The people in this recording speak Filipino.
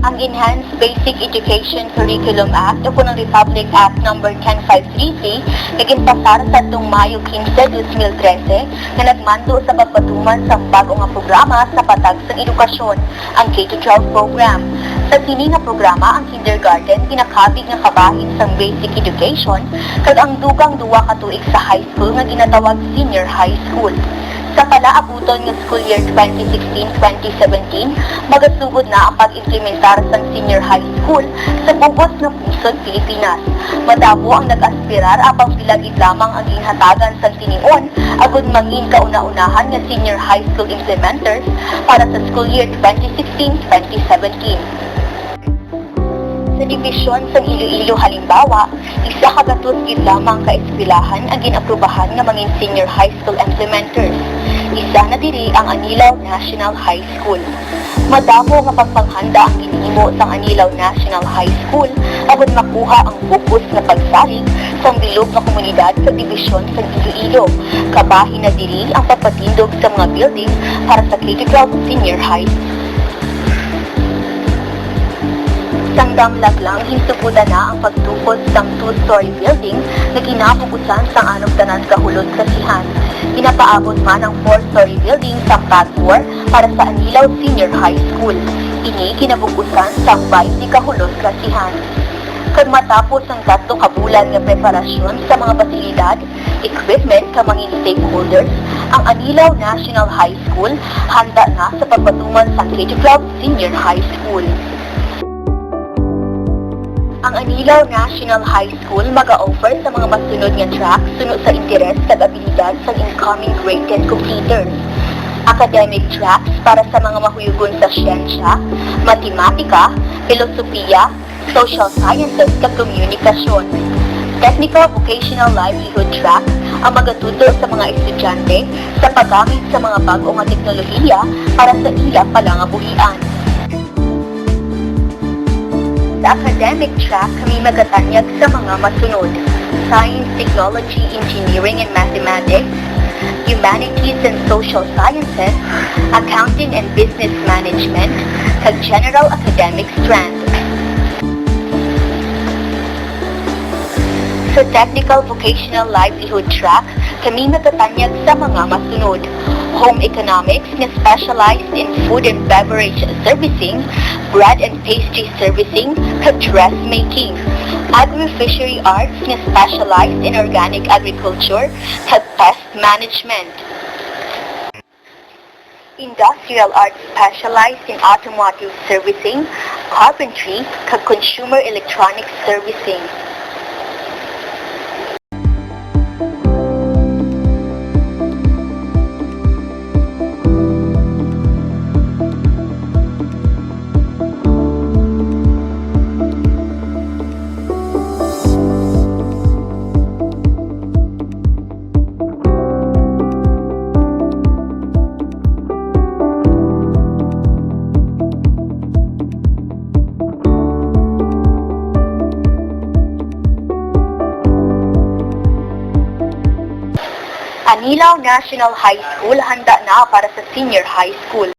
Ang Enhanced Basic Education Curriculum Act o punong Republic Act No. 10533 naging pasar sa itong Mayo 15, 2013 na nagmando sa pagpatuman sa bagong nga programa sa patag sa edukasyon, ang K-12 program. Sa sini nga programa, ang kindergarten ginakabig nga kabahin sa basic education kag ang dugang duwa ka tuig sa high school nga ginatawag senior high school. Sa palaabuton ng school year 2016-2017, magasugod na ang pag-implementar sa senior high school sa bubos ng pusod Pilipinas. Madamo ang nag-aspirar apang pilagid lamang ang ginhatagan sa tinion agud mangin kauna-unahan nga senior high school implementers para sa school year 2016-2017. Sa dibisyon sa Iloilo halimbawa, isa kagatos gid lamang ka eskwelahan ang ginaprubahan nga mangin senior high school implementers. Isa na diri ang Anilaw National High School. Madamo nga pagpanghanda ang ginhimo sa Anilaw National High School agud makuha ang fokus nga pagsalig sa bilog nga komunidad sa dibisyon sa Iloilo. Kabahin na diri ang pagpatindog sa mga building para sa K-12 senior high school. Sangdamlag lang, hinsupuda na ang pagtukod sang 2-story building na ginapugusan sang anong tanan kahulod kasihan. Ginapaabot man ang 4-story building sang PAG-4 para sa Anilaw Senior High School. Ini kinabugusan sang 20 kahulod kasihan. Kag matapos ang 3 ka bulan nga preparasyon sa mga pasilidad, equipment ka mangin stakeholders, ang Anilaw National High School handa na sa pagpatuman sa K-12 Senior High School. Ang Anilaw National High School mag-a-offer sa mga masunod nga track sunod sa interes kag abilidad sa incoming grade 10 completers. Academic tracks para sa mga mahuyugon sa siyensya, matematika, filosofiya, social sciences kag komunikasyon. Technical Vocational Livelihood track ang magatudlo sa mga estudyante sa paggamit sa mga bag-o nga teknolohiya para sa ila palangabuhian. Sa academic track, kami magatanyag sa mga masunod: Science, Technology, Engineering and Mathematics, Humanities and Social Sciences, Accounting and Business Management, kag General Academic Strand. Sa Technical Vocational Livelihood track, kami matatanyag sa mga masunod: Home Economics na specialized in food and beverage servicing, bread and pastry servicing, kag dressmaking. Agri-Fishery Arts na specialized in organic agriculture, kag pest management. Industrial Arts specialized in automotive servicing, carpentry, kag consumer electronics servicing. Anilaw National High School handa na para sa senior high school.